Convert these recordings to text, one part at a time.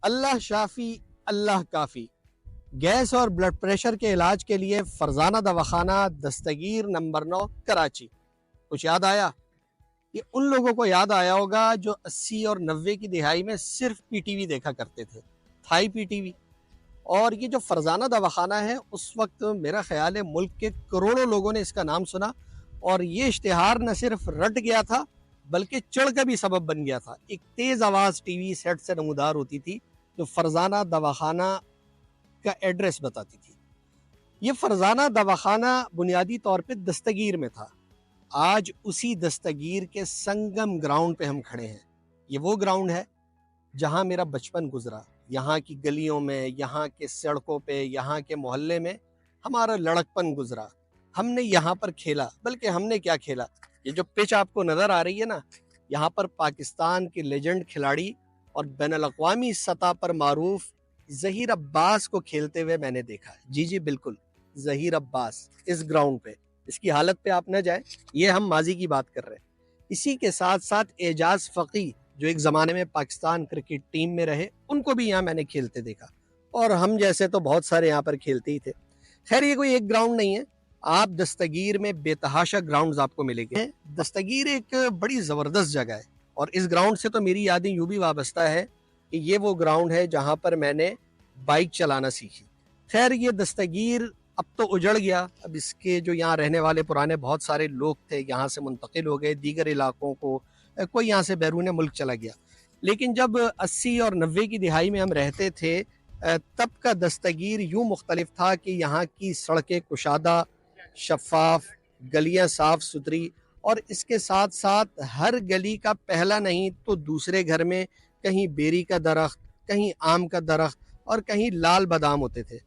اللہ شافی اللہ کافی۔ Gas اور blood pressure کے علاج کے لیے فرزانہ دواخانہ، دستگیر نمبر 9، کراچی۔ کچھ یاد آیا؟ یہ ان لوگوں کو یاد آیا ہوگا جو 80 اور 90 کی دہائی میں صرف پی ٹی وی دیکھا کرتے تھے، تھائی پی ٹی وی۔ اور یہ جو فرزانہ دواخانہ ہے، اس وقت میرا خیال ہے ملک کے کروڑوں لوگوں نے اس کا نام سنا، اور یہ اشتہار نہ صرف رٹ گیا تھا بلکہ چڑھ کا بھی سبب بن گیا تھا۔ ایک تیز آواز ٹی وی سیٹ سے نمودار ہوتی تھی جو فرزانہ دواخانہ کا ایڈریس بتاتی تھی۔ یہ فرزانہ دواخانہ بنیادی طور پہ دستگیر میں تھا۔ آج اسی دستگیر کے سنگم گراؤنڈ پہ ہم کھڑے ہیں۔ یہ وہ گراؤنڈ ہے جہاں میرا بچپن گزرا۔ یہاں کی گلیوں میں، یہاں کے سڑکوں پہ، یہاں کے محلے میں ہمارا لڑکپن گزرا۔ ہم نے یہاں پر کھیلا، بلکہ ہم نے کیا کھیلا، یہ جو پچ آپ کو نظر آ رہی ہے نا، یہاں پر پاکستان کے لیجنڈ کھلاڑی اور بین الاقوامی سطح پر معروف ظہیر عباس کو کھیلتے ہوئے میں نے دیکھا۔ جی بالکل، ظہیر عباس اس گراؤنڈ پہ۔ اس کی حالت پہ آپ نہ جائیں، یہ ہم ماضی کی بات کر رہے ہیں۔ اسی کے ساتھ ساتھ اعجاز فقی جو ایک زمانے میں پاکستان کرکٹ ٹیم میں رہے، ان کو بھی یہاں میں نے کھیلتے دیکھا، اور ہم جیسے تو بہت سارے یہاں پر کھیلتے ہی تھے۔ خیر، یہ کوئی ایک گراؤنڈ نہیں ہے، آپ دستگیر میں بے تحاشا گراؤنڈز آپ کو ملیں گے۔ دستگیر ایک بڑی زبردست جگہ ہے، اور اس گراؤنڈ سے تو میری یادیں یوں بھی وابستہ ہے کہ یہ وہ گراؤنڈ ہے جہاں پر میں نے بائک چلانا سیکھی۔ خیر، یہ دستگیر اب تو اجڑ گیا، اب اس کے جو یہاں رہنے والے پرانے بہت سارے لوگ تھے یہاں سے منتقل ہو گئے دیگر علاقوں کو، کوئی یہاں سے بیرون ملک چلا گیا۔ لیکن جب 80 اور 90 کی دہائی میں ہم رہتے تھے، تب کا دستگیر یوں مختلف تھا کہ یہاں کی سڑکیں کشادہ، شفاف، گلیاں صاف ستھری، اور اس کے ساتھ ساتھ ہر گلی کا پہلا نہیں تو دوسرے گھر میں کہیں بیری کا درخت، کہیں آم کا درخت، اور کہیں لال بادام ہوتے تھے۔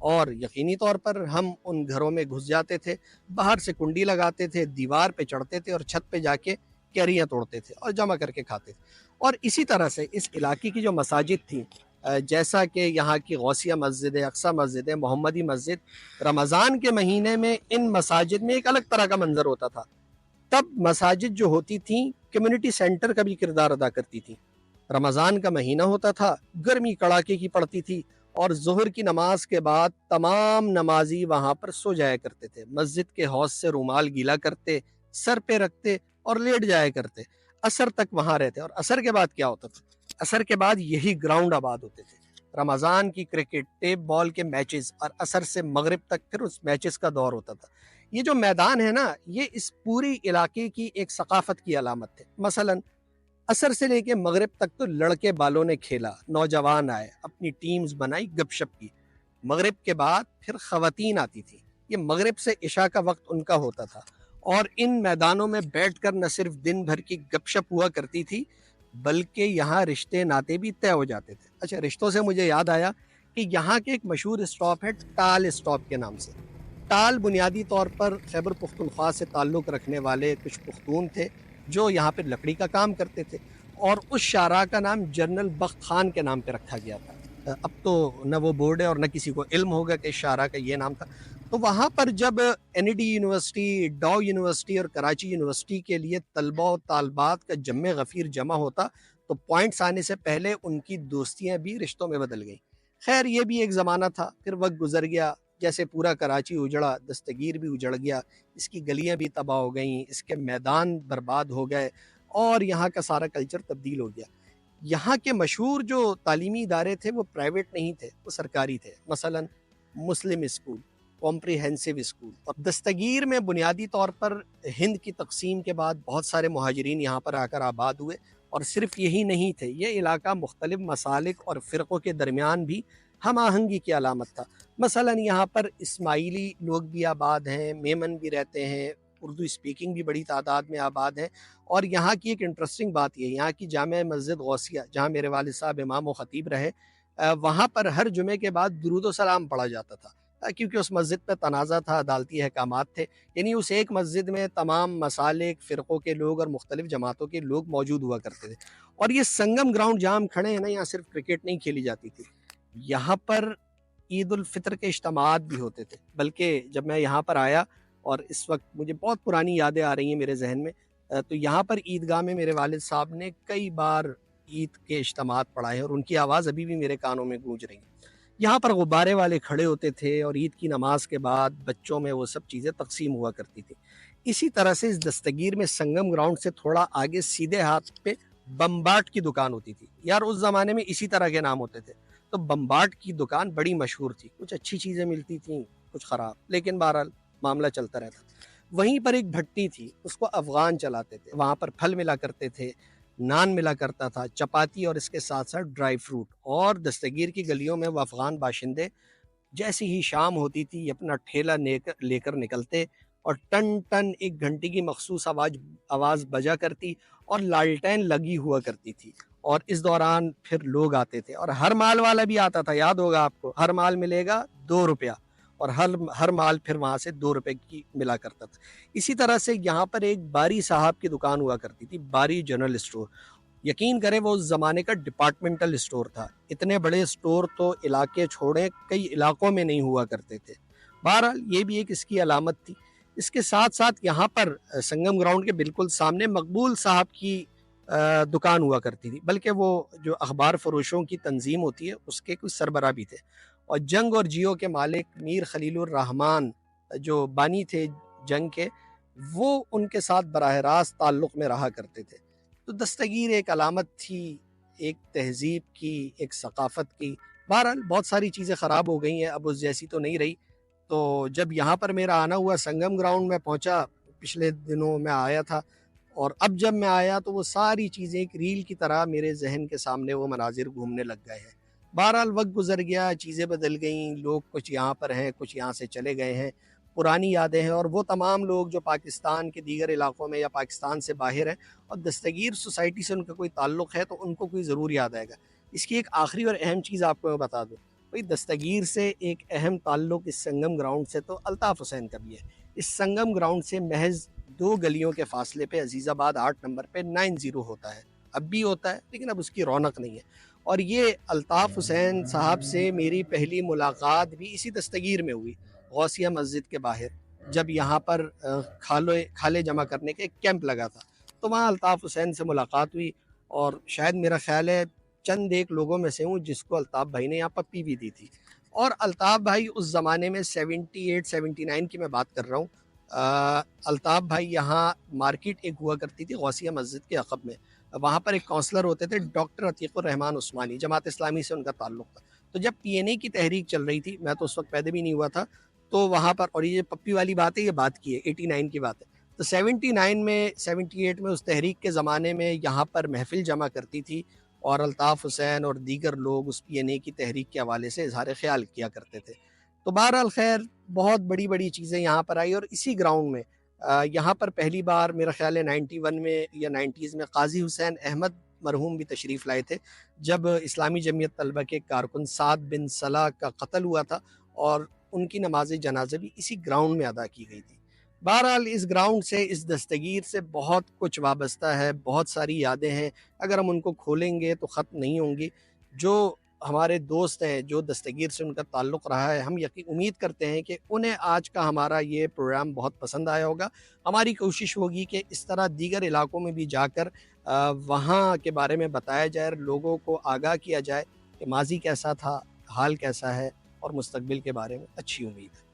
اور یقینی طور پر ہم ان گھروں میں گھس جاتے تھے، باہر سے کنڈی لگاتے تھے، دیوار پہ چڑھتے تھے اور چھت پہ جا کے کیریاں توڑتے تھے اور جمع کر کے کھاتے تھے۔ اور اسی طرح سے اس علاقے کی جو مساجد تھیں، جیسا کہ یہاں کی غوثیہ مسجد ہے، اقصی مسجد ہے، محمدی مسجد، رمضان کے مہینے میں ان مساجد میں ایک الگ طرح کا منظر ہوتا تھا۔ تب مساجد جو ہوتی تھیں کمیونٹی سینٹر کا بھی کردار ادا کرتی تھیں۔ رمضان کا مہینہ ہوتا تھا، گرمی کڑاکے کی پڑتی تھی، اور ظہر کی نماز کے بعد تمام نمازی وہاں پر سو جایا کرتے تھے، مسجد کے حوض سے رومال گیلا کرتے، سر پہ رکھتے اور لیٹ جایا کرتے، عصر تک وہاں رہتے۔ اور عصر کے بعد کیا ہوتا تھا؟ عصر کے بعد یہی گراؤنڈ آباد ہوتے تھے۔ رمضان کی کرکٹ، ٹیپ بال کے میچز، اور عصر سے مغرب تک پھر اس میچز کا دور ہوتا تھا۔ یہ جو میدان ہے نا، یہ اس پوری علاقے کی ایک ثقافت کی علامت ہے۔ مثلا عصر سے لے کے مغرب تک تو لڑکے بالوں نے کھیلا، نوجوان آئے، اپنی ٹیمز بنائی، گپ شپ کی۔ مغرب کے بعد پھر خواتین آتی تھی، یہ مغرب سے عشاء کا وقت ان کا ہوتا تھا، اور ان میدانوں میں بیٹھ کر نہ صرف دن بھر کی گپ شپ ہوا کرتی تھی بلکہ یہاں رشتے ناتے بھی طے ہو جاتے تھے۔ اچھا، رشتوں سے مجھے یاد آیا کہ یہاں کے ایک مشہور اسٹاپ ہے ٹال اسٹاپ کے نام سے۔ ٹال بنیادی طور پر خیبر پختونخوا سے تعلق رکھنے والے کچھ پختون تھے جو یہاں پہ لکڑی کا کام کرتے تھے، اور اس شاہراہ کا نام جنرل بخت خان کے نام پہ رکھا گیا تھا۔ اب تو نہ وہ بورڈ ہے اور نہ کسی کو علم ہوگا کہ شاہراہ کا یہ نام تھا۔ تو وہاں پر جب N E D university, Dow university اور کراچی یونیورسٹی کے لیے طلبہ و طالبات کا جم غفیر جمع ہوتا تو پوائنٹس آنے سے پہلے ان کی دوستیاں بھی رشتوں میں بدل گئیں۔ خیر، یہ بھی ایک زمانہ تھا، پھر وقت گزر گیا، جیسے پورا کراچی اجڑا، دستگیر بھی اجڑ گیا، اس کی گلیاں بھی تباہ ہو گئیں، اس کے میدان برباد ہو گئے، اور یہاں کا سارا کلچر تبدیل ہو گیا۔ یہاں کے مشہور جو تعلیمی ادارے تھے وہ پرائیویٹ نہیں تھے، وہ سرکاری تھے۔ مثلا مسلم اسکول، کمپریہنسو اسکول۔ اور دستگیر میں بنیادی طور پر ہند کی تقسیم کے بعد بہت سارے مہاجرین یہاں پر آ کر آباد ہوئے، اور صرف یہی نہیں تھے، یہ علاقہ مختلف مسالک اور فرقوں کے درمیان بھی ہم آہنگی کی علامت تھا۔ مثلا یہاں پر اسماعیلی لوگ بھی آباد ہیں، میمن بھی رہتے ہیں، اردو اسپیکنگ بھی بڑی تعداد میں آباد ہیں۔ اور یہاں کی ایک انٹرسٹنگ بات یہ ہے، یہاں کی جامع مسجد غوثیہ جہاں میرے والد صاحب امام و خطیب رہے، وہاں پر ہر جمعے کے بعد درود و سلام پڑھا جاتا تھا، کیونکہ اس مسجد پہ تنازع تھا، عدالتی احکامات تھے، یعنی اس ایک مسجد میں تمام مسالک، فرقوں کے لوگ اور مختلف جماعتوں کے لوگ موجود ہوا کرتے تھے۔ اور یہ سنگم گراؤنڈ جہاں ہم کھڑے ہیں نا، یہاں صرف کرکٹ نہیں کھیلی جاتی تھی، یہاں پر عید الفطر کے اجتماعات بھی ہوتے تھے۔ بلکہ جب میں یہاں پر آیا، اور اس وقت مجھے بہت پرانی یادیں آ رہی ہیں میرے ذہن میں، تو یہاں پر عیدگاہ میں میرے والد صاحب نے کئی بار عید کے اجتماعات پڑھائے ہیں اور ان کی آواز ابھی بھی میرے کانوں میں گونج رہی ہے۔ یہاں پر غبارے والے کھڑے ہوتے تھے اور عید کی نماز کے بعد بچوں میں وہ سب چیزیں تقسیم ہوا کرتی تھی۔ اسی طرح سے اس دستگیر میں سنگم گراؤنڈ سے تھوڑا آگے سیدھے ہاتھ پہ بمباٹ کی دکان ہوتی تھی۔ یار اس زمانے میں اسی طرح کے نام ہوتے تھے، تو بمباٹ کی دکان بڑی مشہور تھی، کچھ اچھی چیزیں ملتی تھیں کچھ خراب، لیکن بہرحال معاملہ چلتا رہتا۔ وہیں پر ایک بھٹی تھی، اس کو افغان چلاتے تھے، وہاں پر پھل ملا کرتے تھے، نان ملا کرتا تھا، چپاتی اور اس کے ساتھ ساتھ ڈرائی فروٹ۔ اور دستگیر کی گلیوں میں وہ افغان باشندے جیسی ہی شام ہوتی تھی اپنا ٹھیلا لے کر نکلتے اور ٹن ٹن ایک گھنٹی کی مخصوص آواز بجا کرتی اور لالٹین لگی ہوا کرتی تھی، اور اس دوران پھر لوگ آتے تھے اور ہر مال والا بھی آتا تھا، یاد ہوگا آپ کو، ہر مال ملے گا 2 روپیہ، اور ہر مال پھر وہاں سے 2 روپے کی ملا کرتا تھا۔ اسی طرح سے یہاں پر ایک باری صاحب کی دکان ہوا کرتی تھی، باری جنرل اسٹور۔ یقین کریں وہ اس زمانے کا ڈپارٹمنٹل اسٹور تھا، اتنے بڑے اسٹور تو علاقے چھوڑیں کئی علاقوں میں نہیں ہوا کرتے تھے۔ بہرحال یہ بھی ایک اس کی علامت تھی۔ اس کے ساتھ ساتھ یہاں پر سنگم گراؤنڈ کے بالکل سامنے مقبول صاحب کی دکان ہوا کرتی تھی، بلکہ وہ جو اخبار فروشوں کی تنظیم ہوتی ہے اس کے کچھ سربراہ بھی تھے، اور جنگ اور جیو کے مالک میر خلیل الرحمن جو بانی تھے جنگ کے، وہ ان کے ساتھ براہ راست تعلق میں رہا کرتے تھے۔ تو دستگیر ایک علامت تھی، ایک تہذیب کی، ایک ثقافت کی۔ بہرحال بہت ساری چیزیں خراب ہو گئی ہیں، اب اس جیسی تو نہیں رہی۔ تو جب یہاں پر میرا آنا ہوا، سنگم گراؤنڈ میں پہنچا، پچھلے دنوں میں آیا تھا، اور اب جب میں آیا تو وہ ساری چیزیں ایک ریل کی طرح میرے ذہن کے سامنے وہ مناظر گھومنے لگ گئے ہیں۔ بہرحال وقت گزر گیا، چیزیں بدل گئیں، لوگ کچھ یہاں پر ہیں، کچھ یہاں سے چلے گئے ہیں، پرانی یادیں ہیں، اور وہ تمام لوگ جو پاکستان کے دیگر علاقوں میں یا پاکستان سے باہر ہیں اور دستگیر سوسائٹی سے ان کا کوئی تعلق ہے، تو ان کو کوئی ضرور یاد آئے گا۔ اس کی ایک آخری اور اہم چیز آپ کو میں بتا دوں، بھئی دستگیر سے ایک اہم تعلق اس سنگم گراؤنڈ سے تو الطاف حسین کا بھی ہے۔ اس سنگم گراؤنڈ سے محض 2 گلیوں کے فاصلے پہ عزیز آباد 8 نمبر پہ 90 ہوتا ہے، اب بھی ہوتا ہے، لیکن اب اس کی رونق نہیں ہے۔ اور یہ الطاف حسین صاحب سے میری پہلی ملاقات بھی اسی دستگیر میں ہوئی، غوثیہ مسجد کے باہر، جب یہاں پر کھالے جمع کرنے کے ایک کیمپ لگا تھا، تو وہاں الطاف حسین سے ملاقات ہوئی، اور شاید میرا خیال ہے چند ایک لوگوں میں سے ہوں جس کو الطاف بھائی نے یہاں پپی بھی دی تھی۔ اور الطاف بھائی اس زمانے میں 78 79 کی میں بات کر رہا ہوں، الطاف بھائی یہاں مارکیٹ ایک ہوا کرتی تھی غوثیہ مسجد کے عقب میں، وہاں پر ایک کونسلر ہوتے تھے ڈاکٹر عتیق الرحمان عثمانی، جماعت اسلامی سے ان کا تعلق تھا۔ تو جب پی این اے کی تحریک چل رہی تھی، میں تو اس وقت پیدا بھی نہیں ہوا تھا، تو وہاں پر، اور یہ پپی والی بات ہے، یہ بات کی ہے 89 کی بات ہے، تو 79 میں 78 میں اس تحریک کے زمانے میں یہاں پر محفل جمع کرتی تھی، اور الطاف حسین اور دیگر لوگ اس پی این اے کی تحریک کے حوالے سے اظہار خیال کیا کرتے تھے۔ تو بہرحال خیر بہت بڑی بڑی چیزیں یہاں پر آئی، اور اسی گراؤنڈ میں یہاں پر پہلی بار میرا خیال ہے 91 میں یا 90s میں قاضی حسین احمد مرحوم بھی تشریف لائے تھے، جب اسلامی جمعیت طلبہ کے کارکن سعد بن صلاح کا قتل ہوا تھا، اور ان کی نماز جنازہ بھی اسی گراؤنڈ میں ادا کی گئی تھی۔ بہرحال اس گراؤنڈ سے، اس دستگیر سے بہت کچھ وابستہ ہے، بہت ساری یادیں ہیں، اگر ہم ان کو کھولیں گے تو ختم نہیں ہوں گی۔ جو ہمارے دوست ہیں جو دستگیر سے ان کا تعلق رہا ہے، ہم امید کرتے ہیں کہ انہیں آج کا ہمارا یہ پروگرام بہت پسند آیا ہوگا۔ ہماری کوشش ہوگی کہ اس طرح دیگر علاقوں میں بھی جا کر وہاں کے بارے میں بتایا جائے، لوگوں کو آگاہ کیا جائے کہ ماضی کیسا تھا، حال کیسا ہے، اور مستقبل کے بارے میں اچھی امید ہے۔